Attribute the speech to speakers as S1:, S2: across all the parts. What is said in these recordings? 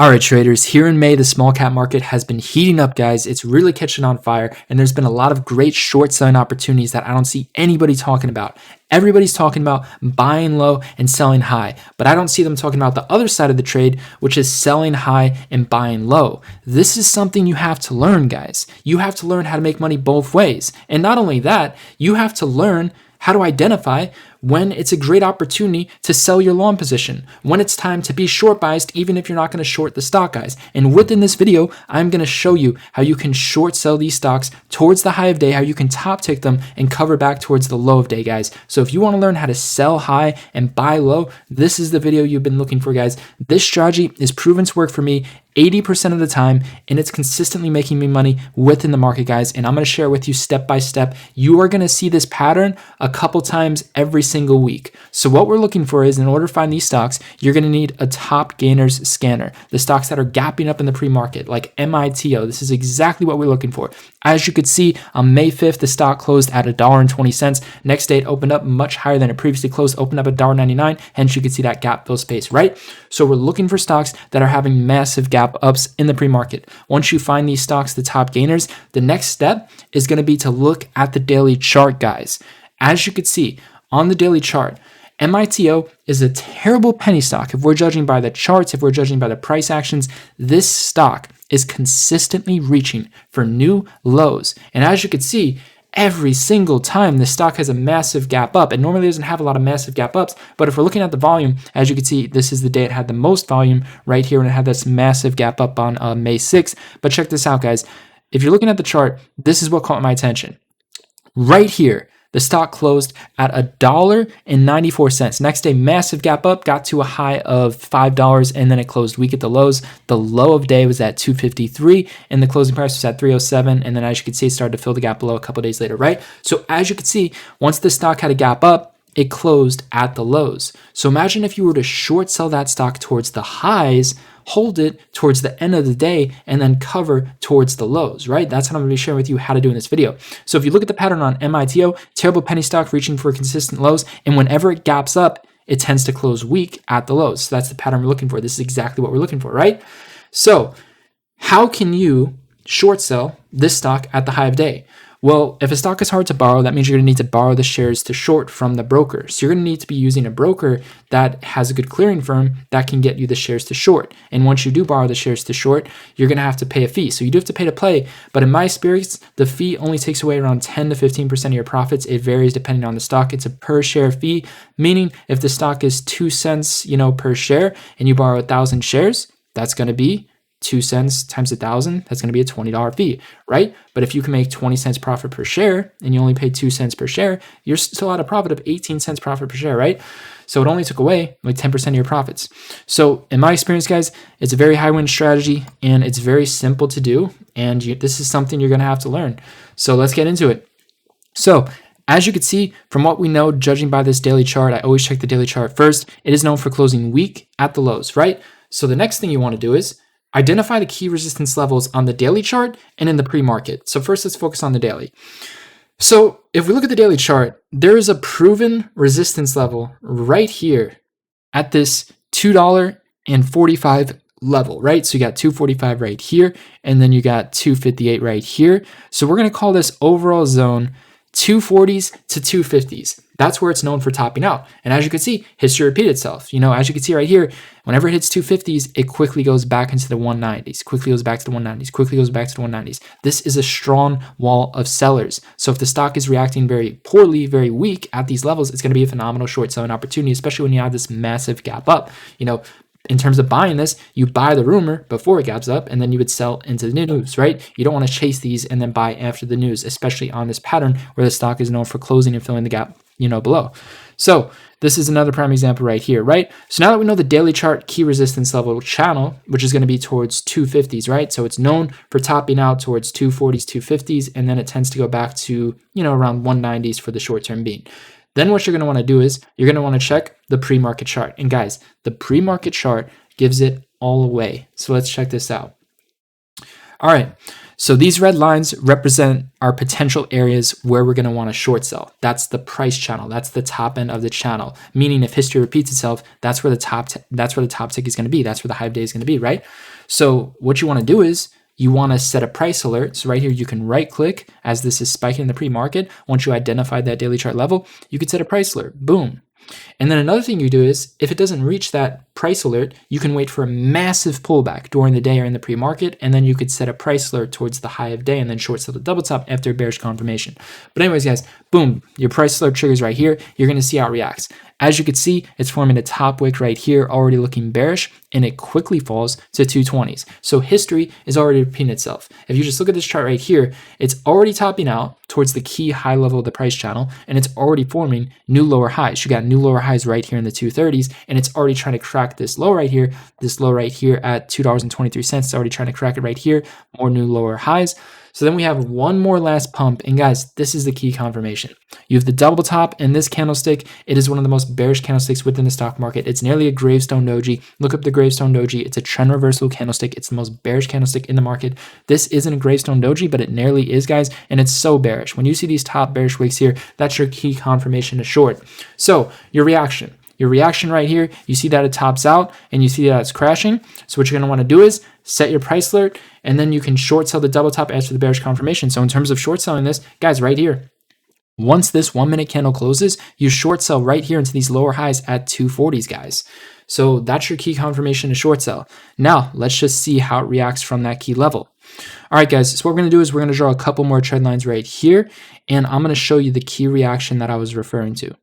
S1: All right, traders, here in May, the small cap market has been heating up, guys. It's really catching on fire, and there's been a lot of great short selling opportunities that I don't see anybody talking about. Everybody's talking about buying low and selling high, but I don't see them talking about the other side of the trade, which is selling high and buying low. This is something you have to learn, guys. You have to learn how to make money both ways. And not only that, you have to learn how to identify when it's a great opportunity to sell your long position, when it's time to be short biased, even if you're not going to short the stock, guys. And within this video, I'm going to show you how you can short sell these stocks towards the high of day, how you can top tick them and cover back towards the low of day, guys. So if you want to learn how to sell high and buy low, this is the video you've been looking for, guys. This strategy is proven to work for me 80% of the time, and it's consistently making me money within the market, guys. And I'm going to share with you step by step. You are going to see this pattern a couple times every single week. So what we're looking for is, in order to find these stocks, you're going to need a top gainers scanner. The stocks that are gapping up in the pre-market, like MITO. This is exactly what we're looking for. As you could see, on May 5th, the stock closed at $1.20. Next day, it opened up much higher than it previously closed, opened up at $1.99. Hence, you could see that gap fill space, right? So we're looking for stocks that are having massive gap ups in the pre-market. Once you find these stocks, the top gainers, the next step is going to be to look at the daily chart, guys. As you could see on the daily chart, MITO is a terrible penny stock. If we're judging by the charts, if we're judging by the price actions, this stock is consistently reaching for new lows. And as you could see, every single time the stock has a massive gap up. It normally doesn't have a lot of massive gap ups, but if we're looking at the volume, as you can see, this is the day it had the most volume right here, and it had this massive gap up on May 6th. But check this out, guys. If you're looking at the chart, this is what caught my attention. Right here, the stock closed at $1.94. Next day, massive gap up, got to a high of $5, and then it closed weak at the lows. The low of day was at $2.53, and the closing price was at $3.07. And then, as you can see, it started to fill the gap below a couple days later, right? So as you can see, once the stock had a gap up, it closed at the lows. So imagine if you were to short sell that stock towards the highs, hold it towards the end of the day, and then cover towards the lows, right? That's what I'm going to be sharing with you how to do in this video. So if you look at the pattern on MITO, terrible penny stock reaching for consistent lows, and whenever it gaps up, it tends to close weak at the lows. So that's the pattern we're looking for. This is exactly what we're looking for, right? So how can you short sell this stock at the high of day? Well, if a stock is hard to borrow, that means you're going to need to borrow the shares to short from the broker. So you're going to need to be using a broker that has a good clearing firm that can get you the shares to short. And once you do borrow the shares to short, you're going to have to pay a fee. So you do have to pay to play, but in my experience, the fee only takes away around 10 to 15% of your profits. It varies depending on the stock. It's a per share fee, meaning if the stock is 2 cents, per share, and you borrow 1,000 shares, that's going to be 2 cents times 1,000, that's going to be a $20 fee, right? But if you can make 20 cents profit per share and you only pay 2 cents per share, you're still at a profit of 18 cents profit per share, right? So it only took away like 10% of your profits. So in my experience, guys, it's a very high win strategy and it's very simple to do. And this is something you're going to have to learn. So let's get into it. So as you can see, from what we know, judging by this daily chart, I always check the daily chart first. It is known for closing weak at the lows, right? So the next thing you want to do is identify the key resistance levels on the daily chart and in the pre-market. So first, let's focus on the daily. So if we look at the daily chart, there is a proven resistance level right here at this $2.45 level, right? So you got 245 right here, and then you got 258 right here. So we're going to call this overall zone 240s to 250s. That's where it's known for topping out. And as you can see, history repeated itself. As you can see right here, whenever it hits 250s, it quickly goes back into the 190s, quickly goes back to the 190s, quickly goes back to the 190s. This is a strong wall of sellers. So if the stock is reacting very poorly, very weak at these levels, it's going to be a phenomenal short selling opportunity, especially when you have this massive gap up. In terms of buying this, you buy the rumor before it gaps up, and then you would sell into the news, right? You don't want to chase these and then buy after the news, especially on this pattern where the stock is known for closing and filling the gap, below. So this is another prime example right here, right? So now that we know the daily chart key resistance level channel, which is going to be towards 250s, right? So it's known for topping out towards 240s, 250s, and then it tends to go back to, around 190s for the short term being. Then what you're going to want to do is you're going to want to check the pre-market chart. And guys, the pre-market chart gives it all away. So let's check this out. All right. So these red lines represent our potential areas where we're going to want to short sell. That's the price channel. That's the top end of the channel. Meaning if history repeats itself, that's where the top tick is going to be. That's where the high of day is going to be, right? So what you want to do is you want to set a price alert. So right here, you can right click as this is spiking in the pre-market. Once you identify that daily chart level, you can set a price alert. Boom. And then another thing you do is if it doesn't reach that price alert, you can wait for a massive pullback during the day or in the pre-market, and then you could set a price alert towards the high of day and then short sell the double top after a bearish confirmation. But anyways, guys, boom, your price alert triggers right here. You're going to see how it reacts. As you can see, it's forming a top wick right here, already looking bearish, and it quickly falls to 220s. So history is already repeating itself. If you just look at this chart right here, it's already topping out towards the key high level of the price channel, and it's already forming new lower highs. You got new lower highs right here in the 230s, and it's already trying to crack this low right here at $2.23. It's already trying to crack it right here, more new lower highs. So then we have one more last pump, and guys, this is the key confirmation. You have the double top in this candlestick. It is one of the most bearish candlesticks within the stock market. It's nearly a gravestone doji. Look up the gravestone doji. It's a trend reversal candlestick. It's the most bearish candlestick in the market. This isn't a gravestone doji, but it nearly is, guys, and it's so bearish. When you see these top bearish wicks here, that's your key confirmation to short. So your reaction. Your reaction right here, you see that it tops out and you see that it's crashing. So what you're going to want to do is set your price alert, and then you can short sell the double top after the bearish confirmation. So in terms of short selling this, guys, right here, once this 1 minute candle closes, you short sell right here into these lower highs at 240s, guys. So that's your key confirmation to short sell. Now, let's just see how it reacts from that key level. All right, guys, so what we're going to do is we're going to draw a couple more trend lines right here, and I'm going to show you the key reaction that I was referring to.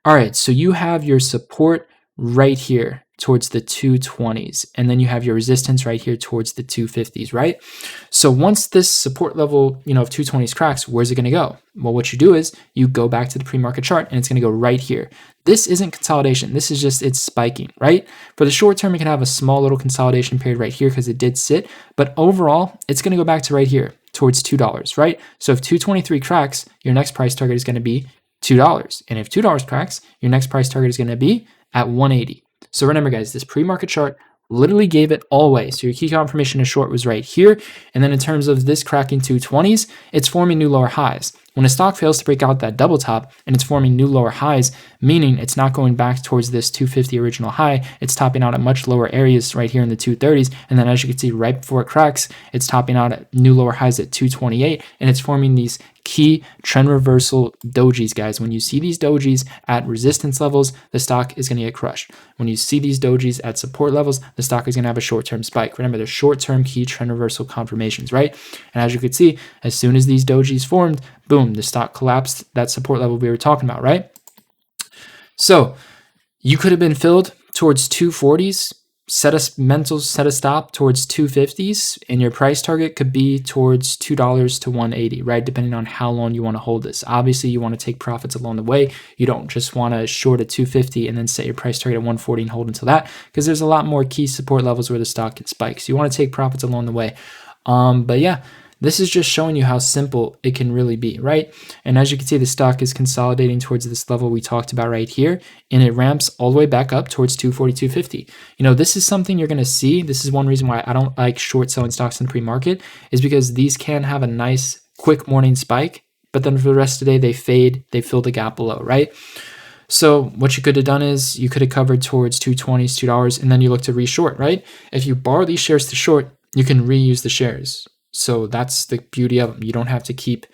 S1: All right, so you have your support right here towards the 220s, and then you have your resistance right here towards the 250s, right? So once this support level, of 220s cracks, where's it going to go? Well, what you do is you go back to the pre-market chart, and it's going to go right here. This isn't consolidation. This is just it's spiking, right? For the short term, you can have a small little consolidation period right here because it did sit, but overall, it's going to go back to right here towards $2, right? So if 223 cracks, your next price target is going to be $2. And if $2 cracks, your next price target is going to be at 180. So remember, guys, this pre-market chart literally gave it all away. So your key confirmation to short was right here. And then in terms of this cracking 220s, it's forming new lower highs. When a stock fails to break out that double top and it's forming new lower highs, meaning it's not going back towards this 250 original high, it's topping out at much lower areas right here in the 230s. And then as you can see right before it cracks, it's topping out at new lower highs at 228, and it's forming these key trend reversal dojis, guys. When you see these dojis at resistance levels, the stock is going to get crushed. When you see these dojis at support levels, the stock is going to have a short-term spike. Remember, they're short-term key trend reversal confirmations, right? And as you could see, as soon as these dojis formed, boom, the stock collapsed that support level we were talking about, right? So you could have been filled towards 240s, set a stop towards 250s, and your price target could be towards $2 to 180, right? Depending on how long you want to hold this. Obviously, you want to take profits along the way. You don't just want to short at 250 and then set your price target at 140 and hold until that, because there's a lot more key support levels where the stock can spike. So you want to take profits along the way. But yeah, this is just showing you how simple it can really be, right? And as you can see, the stock is consolidating towards this level we talked about right here, and it ramps all the way back up towards 240, 250. This is something you're going to see. This is one reason why I don't like short selling stocks in the pre-market, is because these can have a nice quick morning spike, but then for the rest of the day, they fade, they fill the gap below, right? So what you could have done is you could have covered towards 220s, $2, and then you look to re-short, right? If you borrow these shares to short, you can reuse the shares. So that's the beauty of them. You don't have to keep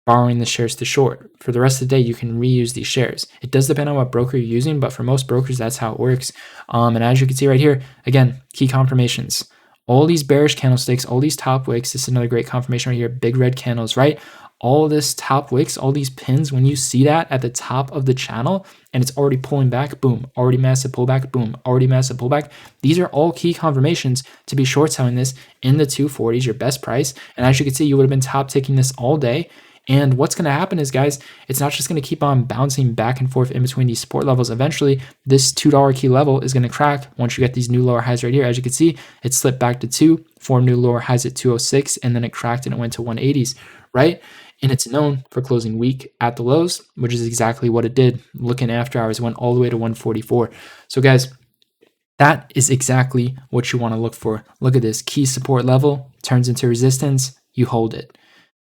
S1: borrowing the shares to short. For the rest of the day, you can reuse these shares. It does depend on what broker you're using, but for most brokers, that's how it works. And as you can see right here, again, key confirmations. All these bearish candlesticks, all these top wicks, this is another great confirmation right here, big red candles, right? All this top wicks, all these pins, when you see that at the top of the channel and it's already pulling back, boom, already massive pullback, boom, already massive pullback. These are all key confirmations to be short selling this in the 240s, your best price. And as you can see, you would have been top ticking this all day. And what's going to happen is, guys, it's not just going to keep on bouncing back and forth in between these support levels. Eventually, this $2 key level is going to crack once you get these new lower highs right here. As you can see, it slipped back to 2, formed new lower highs at 206, and then it cracked and it went to 180s, right? And it's known for closing weak at the lows, which is exactly what it did. Looking after hours, went all the way to 144. So, guys, that is exactly what you want to look for. Look at this. Key support level turns into resistance, you hold it.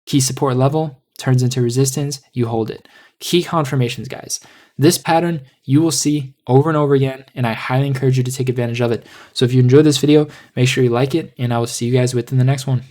S1: Key support level turns into resistance, you hold it. Key confirmations, guys. This pattern you will see over and over again, and I highly encourage you to take advantage of it. So if you enjoyed this video, make sure you like it, and I will see you guys within the next one.